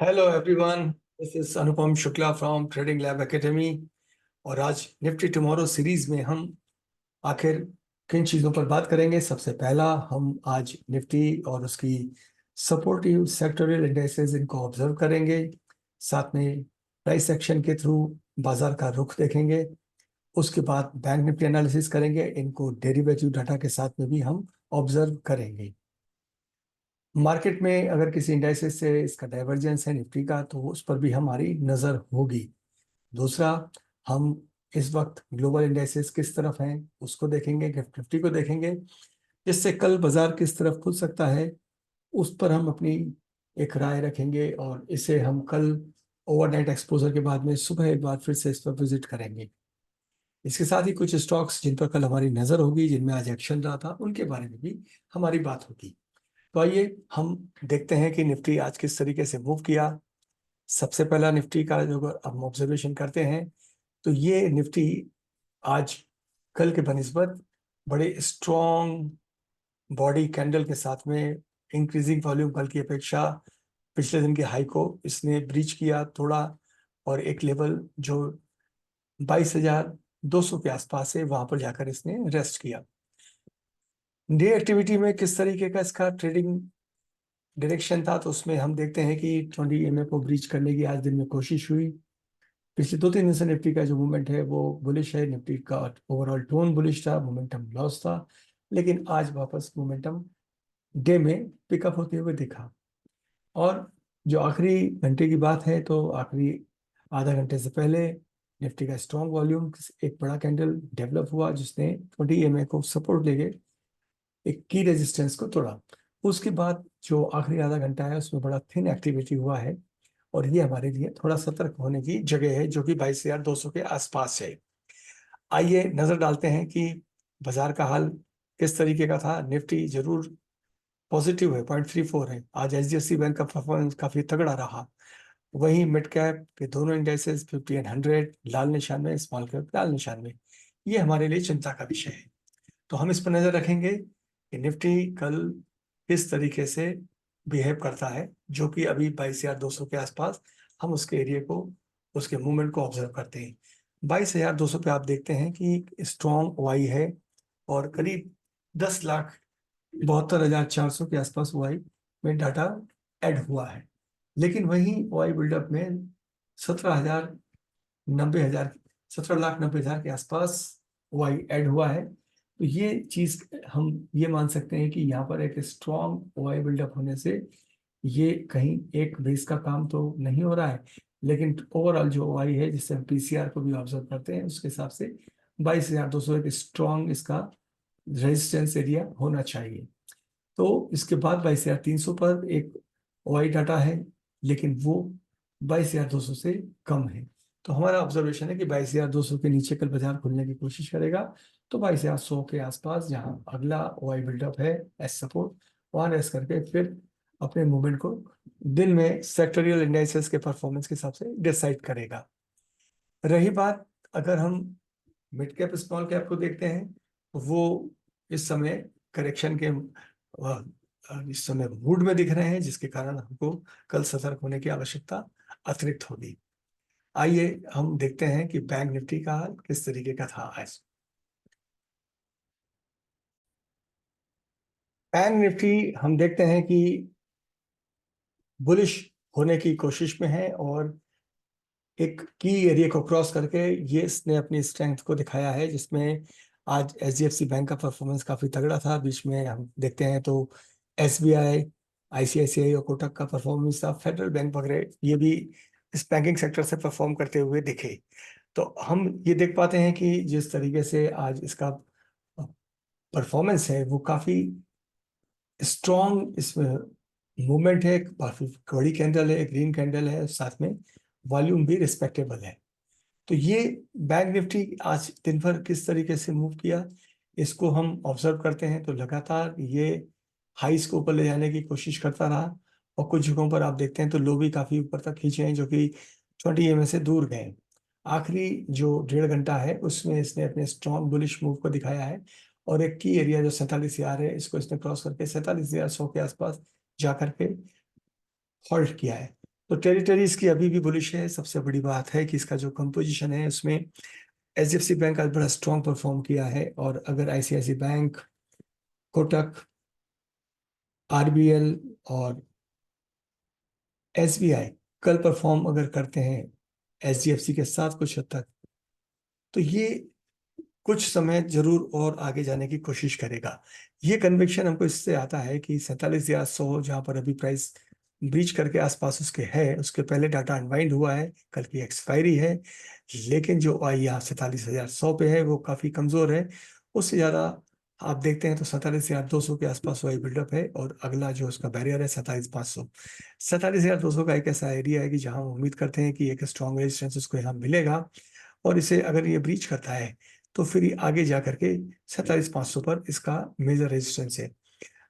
Hello everyone, this is Anupam Shukla from trading lab academy. और आज Nifty tomorrow series में हम आखिर किन चीज़ों पर बात करेंगे। सबसे पहला, हम आज निफ्टी और उसकी सपोर्टिव सेक्टोरियल इंडेक्सेस इनको ऑब्जर्व करेंगे। साथ में प्राइस एक्शन के थ्रू बाजार का रुख देखेंगे। उसके बाद बैंक निफ्टी एनालिसिस करेंगे। इनको डेरिवेटिव डाटा के साथ में भी हम ऑब्जर्व करेंगे। मार्केट में अगर किसी इंडाइसेस से इसका डाइवर्जेंस है निफ्टी का, तो उस पर भी हमारी नज़र होगी। दूसरा, हम इस वक्त ग्लोबल इंडाइसेस किस तरफ हैं उसको देखेंगे, गिफ्ट निफ्टी को देखेंगे, जिससे कल बाजार किस तरफ खुल सकता है उस पर हम अपनी एक राय रखेंगे। और इसे हम कल ओवरनाइट एक्सपोजर के बाद में सुबह एक बार फिर से इस पर विजिट करेंगे। इसके साथ ही कुछ स्टॉक्स जिन पर कल हमारी नज़र होगी, जिनमें आज एक्शन रहा था, उनके बारे में भी हमारी बात होगी। तो आइए हम देखते हैं कि निफ्टी आज किस तरीके से मूव किया। सबसे पहला निफ्टी का जो हम ऑब्जर्वेशन करते हैं, तो ये निफ्टी आज कल के बनिस्बत बड़े स्ट्रॉन्ग बॉडी कैंडल के साथ में इंक्रीजिंग वॉल्यूम कल की अपेक्षा पिछले दिन के हाई को इसने ब्रीच किया थोड़ा, और एक लेवल जो 22,200 के आसपास है वहां पर जाकर इसने रेस्ट किया। डे एक्टिविटी में किस तरीके का इसका ट्रेडिंग डायरेक्शन था, तो उसमें हम देखते हैं कि 20 EMA को ब्रीच करने की आज दिन में कोशिश हुई। पिछले 2-3 दिन से निफ्टी का जो मूवमेंट है वो बुलिश है। निफ्टी का ओवरऑल टोन बुलिश था, मोमेंटम लॉस था, लेकिन आज वापस मोमेंटम डे में पिकअप होते हुए दिखा। और जो आखिरी घंटे की बात है, तो आखिरी आधा घंटे से पहले निफ्टी का स्ट्रॉन्ग वॉल्यूम एक बड़ा कैंडल डेवलप हुआ, जिसने 20 EMA को सपोर्ट देके एक की रेजिस्टेंस को तोड़ा। उसके बाद जो आखिरी आधा घंटा है उसमें बड़ा थिन एक्टिविटी हुआ है, और ये हमारे लिए थोड़ा सतर्क होने की जगह है, जो कि 22,200 के आसपास है। आइए नजर डालते हैं कि बाजार का हाल किस तरीके का था। निफ्टी जरूर पॉजिटिव है, 0.34 है। आज HDFC बैंक का परफॉर्मेंस काफी तगड़ा रहा। वहीं मिड कैप के दोनों इंडेक्सेस 50 एंड 100 लाल निशान में, स्मॉल कैप लाल निशान में। ये हमारे लिए चिंता का विषय है। तो हम इस पर नजर रखेंगे कि निफ्टी कल किस तरीके से बिहेव करता है, जो कि अभी 22,200 के आसपास हम उसके एरिया को, उसके मूवमेंट को ऑब्जर्व करते हैं। 22,200 पे आप देखते हैं कि स्ट्रॉन्ग वाई है, और करीब 10,72,400 के आसपास वाई में डाटा ऐड हुआ है। लेकिन वहीं वाई बिल्डअप में 17,000 90,000 17,90,000 के आसपास वाई ऐड हुआ है। तो ये चीज हम ये मान सकते हैं कि यहाँ पर एक स्ट्रॉन्ग वाई बिल्डअप होने से ये कहीं एक बेस का काम तो नहीं हो रहा है, लेकिन ओवरऑल जो वाई है, जिससे हम पीसीआर को भी ऑब्जर्व करते हैं, उसके हिसाब से 22,200 एक स्ट्रॉन्ग इसका रेजिस्टेंस एरिया होना चाहिए। तो इसके बाद 22,300 पर एक वाई डाटा है, लेकिन वो 22,200 से कम है। तो हमारा ऑब्जर्वेशन है कि 22,200 के नीचे कल बाजार खुलने की कोशिश करेगा। तो 22,100 के आसपास जहां अगला वाई बिल्डअप है एस सपोर्ट, वहां रेस करके फिर अपने मूवमेंट को दिन में सेक्टोरियल इंडाइसेस के परफॉर्मेंस के हिसाब से डिसाइड करेगा। रही बात, अगर हम मिड कैप स्मॉल कैप को देखते हैं, तो वो इस समय करेक्शन के इस समय मूड में दिख रहे हैं, जिसके कारण हमको कल सतर्क होने की आवश्यकता अतिरिक्त होगी। आइए हम देखते हैं कि बैंक निफ्टी का हाल किस तरीके का था आज। बैंक निफ्टी हम देखते हैं कि बुलिश होने की कोशिश में है, और एक की एरिया को क्रॉस करके ये इसने अपनी स्ट्रेंथ को दिखाया है, जिसमें आज HDFC बैंक का परफॉर्मेंस काफी तगड़ा था। बीच में हम देखते हैं तो SBI, ICICI और कोटक का परफॉर्मेंस था। फेडरल बैंक वगैरह ये भी इस बैंकिंग सेक्टर से परफॉर्म करते हुए दिखे। तो हम ये देख पाते हैं कि जिस तरीके से आज इसका परफॉर्मेंस है वो काफी स्ट्रॉन्ग इसमें मूवमेंट है। काफी बड़ी कैंडल है, ग्रीन कैंडल है, साथ में वॉल्यूम भी रिस्पेक्टेबल है। तो ये बैंक निफ्टी आज दिन भर किस तरीके से मूव किया, इसको हम ऑब्जर्व करते हैं। तो लगातार ये हाईस को ऊपर ले जाने की कोशिश करता रहा, और कुछ जगहों पर आप देखते हैं तो लो भी काफी ऊपर तक खींचे हैं, जो कि 20 EMA से दूर गए। आखिरी जो 1.5 घंटा है उसमें इसने अपने स्ट्रॉन्ग बुलिश मूव को दिखाया है, और एक की एरिया जो 47,000 है, इसको इसने क्रॉस करके 47,100 के आसपास जाकर के होल्ड किया है। तो टेरिटरीज की अभी भी बुलिश है। सबसे बड़ी बात है कि इसका जो कंपोजिशन है उसमें एचडीएफसी बैंक आज बड़ा स्ट्रॉन्ग परफॉर्म किया है, और अगर आईसीआईसी बैंक, कोटक, आरबीएल और एसबीआई कल परफॉर्म अगर करते हैं एचडीएफसी के साथ कुछ हद तक, तो ये कुछ समय जरूर और आगे जाने की कोशिश करेगा। ये कन्विक्शन हमको इससे आता है कि 47,100 जहां पर अभी प्राइस ब्रीच करके आसपास उसके है, उसके पहले डाटा अनवाइंड हुआ है, कल की एक्सपायरी है, लेकिन जो आई यहाँ 47,100 पे है वो काफी कमजोर है। उससे ज्यादा आप देखते हैं तो 47,200 के आसपास वही बिल्डअप है, और अगला जो उसका बैरियर है 47,500। 47,200 का एक ऐसा एरिया है कि जहां हम उम्मीद करते हैं कि एक स्ट्रॉन्ग रेजिस्टेंस उसको यहाँ मिलेगा, और इसे अगर ये ब्रीच करता है तो फिर ये आगे जा करके 47,500 पर इसका मेजर रेजिस्टेंस है।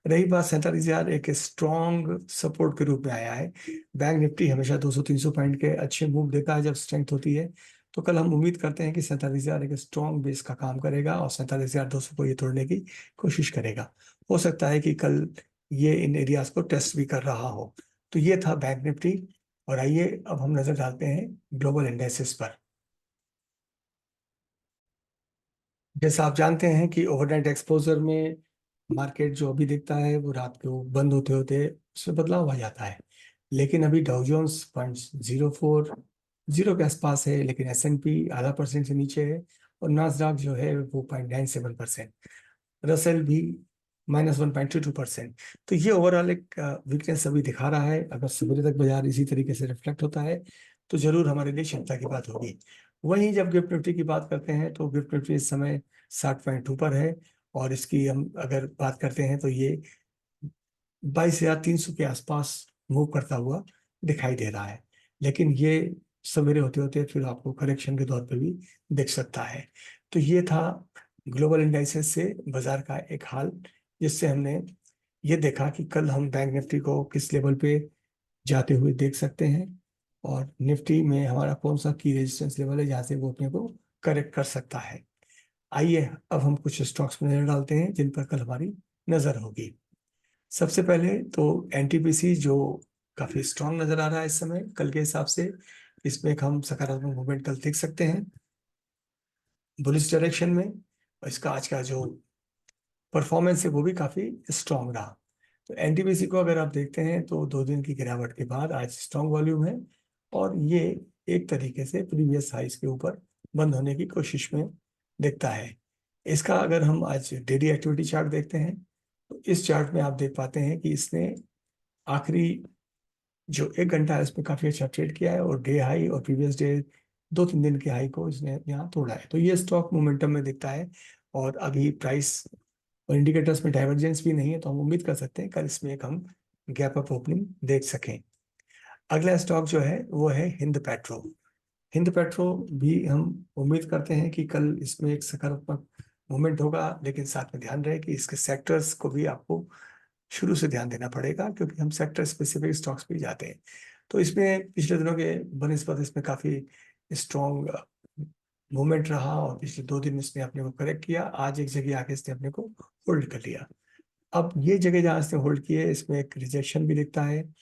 रही बात 47,000, एक स्ट्रॉन्ग सपोर्ट के रूप में आया है। बैंक निफ्टी हमेशा 200-300 पॉइंट के अच्छे मूव देता है जब स्ट्रेंथ होती है, तो कल हम उम्मीद करते हैं कि 47,000 एक स्ट्रॉन्ग बेस का काम करेगा और 47,200 को ये तोड़ने की कोशिश करेगा। हो सकता है कि कल ये इन एरियाज को टेस्ट भी कर रहा हो। तो ये था बैंक निफ्टी। और आइए अब हम नजर डालते हैं ग्लोबल इंडेक्सेस पर। जैसा आप जानते हैं कि ओवरनाइट एक्सपोजर में मार्केट जो अभी दिखता है वो रात को बंद होते होते उसमें बदलाव आ जाता है। लेकिन अभी डाउ जोन्स 0.04 के आसपास है, लेकिन एसएनपी आधा परसेंट से नीचे है, और नास्डाक जो है वो 0.97%, रसेल भी -1.22%। तो ये ओवरऑल एक वीकनेस अभी दिखा रहा है। अगर सवेरे तक बाजार इसी तरीके से रिफ्लेक्ट होता है तो जरूर हमारे लिए चिंता की बात होगी। वहीं जब गिफ्ट निफ्टी की बात करते हैं तो गिफ्ट निफ्टी इस समय 60 पॉइंट ऊपर है, और इसकी हम अगर बात करते हैं तो ये 22,300 के आसपास मूव करता हुआ दिखाई दे रहा है। लेकिन ये सवेरे होते होते फिर आपको करेक्शन के दौर पे भी दिख सकता है। तो ये था ग्लोबल इंडाइसेस से बाजार का एक हाल, जिससे हमने ये देखा कि कल हम बैंक निफ्टी को किस लेवल पे जाते हुए देख सकते हैं, और निफ्टी में हमारा कौन सा की रेजिस्टेंस लेवल है जहाँ से वो अपने को करेक्ट कर सकता है। आइए अब हम कुछ स्टॉक्स में नजर डालते हैं जिन पर कल हमारी नजर होगी। सबसे पहले तो एनटीपीसी जो काफी स्ट्रांग नजर आ रहा है इस समय कल के हिसाब से। इसमें एक हम सकारात्मक मूवमेंट कल देख सकते हैं बुलिश डायरेक्शन में, और इसका आज का जो परफॉर्मेंस है वो भी काफी स्ट्रांग रहा। तो एनटीपीसी को अगर आप देखते हैं तो 2 दिन की गिरावट के बाद आज स्ट्रांग वॉल्यूम है, और ये एक तरीके से प्रीवियस हाइस के ऊपर बंद होने की कोशिश में दिखता है। इसका अगर हम आज डेली एक्टिविटी चार्ट देखते हैं तो इस चार्ट में आप देख पाते हैं कि इसने आखिरी जो 1 घंटा है उसमें काफी अच्छा ट्रेड किया है, और डे हाई और प्रीवियस डे 2-3 दिन के हाई को इसने यहाँ तोड़ा है। तो ये स्टॉक मोमेंटम में दिखता है, और अभी प्राइस और इंडिकेटर्स में डाइवर्जेंस भी नहीं है, तो हम उम्मीद कर सकते हैं कल इसमें एक हम गैप अप ओपनिंग देख सकें। अगला स्टॉक जो है वो है हिंद पेट्रो। हिंद पेट्रो भी हम उम्मीद करते हैं कि कल इसमें एक सकारात्मक मूवमेंट होगा, लेकिन साथ में ध्यान रहे कि इसके सेक्टर्स को भी आपको शुरू से ध्यान देना पड़ेगा, क्योंकि हम सेक्टर स्पेसिफिक स्टॉक्स पे जाते हैं। तो इसमें पिछले दिनों के बनस्पत इसमें काफी स्ट्रॉन्ग मूवमेंट रहा, और पिछले 2 दिन इसने अपने को करेक्ट किया। आज एक जगह आके इसने अपने को होल्ड कर लिया। अब ये जगह जहाँ इसने होल्ड की है इसमें एक रिजेक्शन भी दिखता है,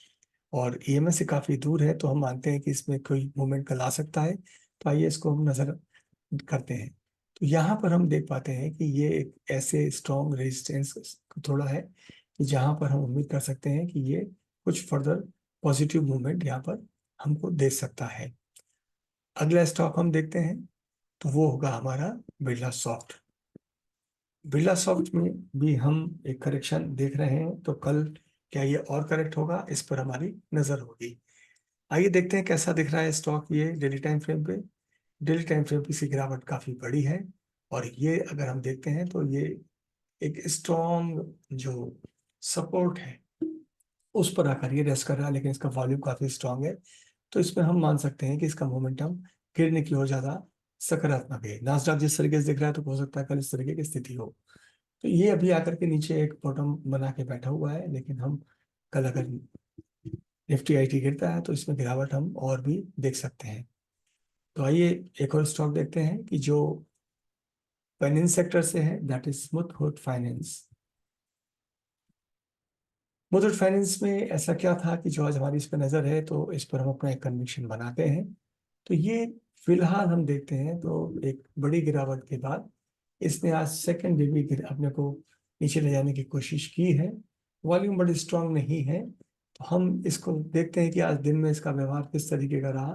और ईएमएस से काफी दूर है, तो हम मानते हैं कि इसमें कोई मूवमेंट कल आ सकता है। तो आइए इसको हम नजर करते हैं। तो यहाँ पर हम देख पाते हैं कि ये एक ऐसे स्ट्रॉन्ग रेजिस्टेंस थोड़ा है कि जहाँ पर हम उम्मीद कर सकते हैं कि ये कुछ फर्दर पॉजिटिव मूवमेंट यहाँ पर हमको दे सकता है। अगला स्टॉक हम देखते हैं तो वो होगा हमारा बिरला सॉफ्ट। बिरला सॉफ्ट में भी हम एक करेक्शन देख रहे हैं, तो कल क्या ये और करेक्ट होगा, इस पर हमारी नजर होगी। आइए देखते हैं कैसा दिख रहा है स्टॉक ये डेली टाइम फ्रेम पे। डेली टाइम फ्रेम की सी गिरावट काफी बड़ी है, और ये अगर हम देखते हैं तो ये एक स्ट्रॉन्ग जो सपोर्ट है उस पर आकर ये रेस्ट कर रहा है, लेकिन इसका वॉल्यूम काफी स्ट्रॉन्ग है। तो इसमें हम मान सकते हैं कि इसका मोमेंटम गिरने की ओर ज्यादा सकारात्मक है। नास्डॉक जिस तरीके से दिख रहा है तो हो सकता है कल इस तरीके की स्थिति हो। तो ये अभी आकर के नीचे एक बॉटम बना के बैठा हुआ है, लेकिन हम कल अगर निफ्टी आईटी गिरता है तो इसमें गिरावट हम और भी देख सकते हैं। तो आइए एक और स्टॉक देखते हैं कि जो फाइनेंस सेक्टर से है, that is smooth finance. Muthoot finance में ऐसा क्या था कि जो आज हमारी इस पर नज़र है, तो इस पर हम अपना एक कन्विक्शन बनाते हैं। तो ये फिलहाल हम देखते हैं तो एक बड़ी गिरावट के बाद इसने आज सेकंड डे भी अपने को नीचे ले जाने की कोशिश की है। वॉल्यूम बड़ी स्ट्रांग नहीं है, तो हम इसको देखते हैं कि आज दिन में इसका व्यवहार किस तरीके का रहा।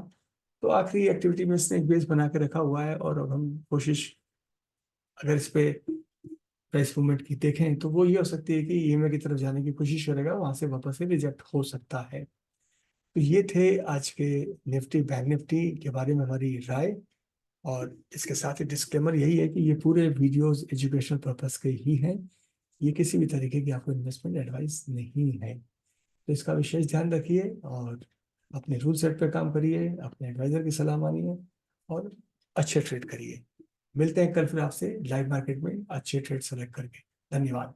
तो आखिरी एक्टिविटी में इसने एक बेस बना के रखा हुआ है, और अब हम कोशिश अगर इस पे प्राइस मूवमेंट की देखें तो वो ये हो सकती है कि ईएमए की तरफ जाने की कोशिश करेगा, वहां से वापस से रिजेक्ट हो सकता है। तो ये थे आज के निफ्टी बैंक निफ्टी के बारे में हमारी राय। और इसके साथ ही डिस्क्लेमर यही है कि ये पूरे वीडियोस एजुकेशनल पर्पस के ही हैं, ये किसी भी तरीके की आपको इन्वेस्टमेंट एडवाइस नहीं है। तो इसका विशेष ध्यान रखिए और अपने रूल सेट पे काम करिए, अपने एडवाइजर की सलाह मानिए और अच्छे ट्रेड करिए। मिलते हैं कल फिर आपसे लाइव मार्केट में अच्छे ट्रेड सेलेक्ट करके। धन्यवाद।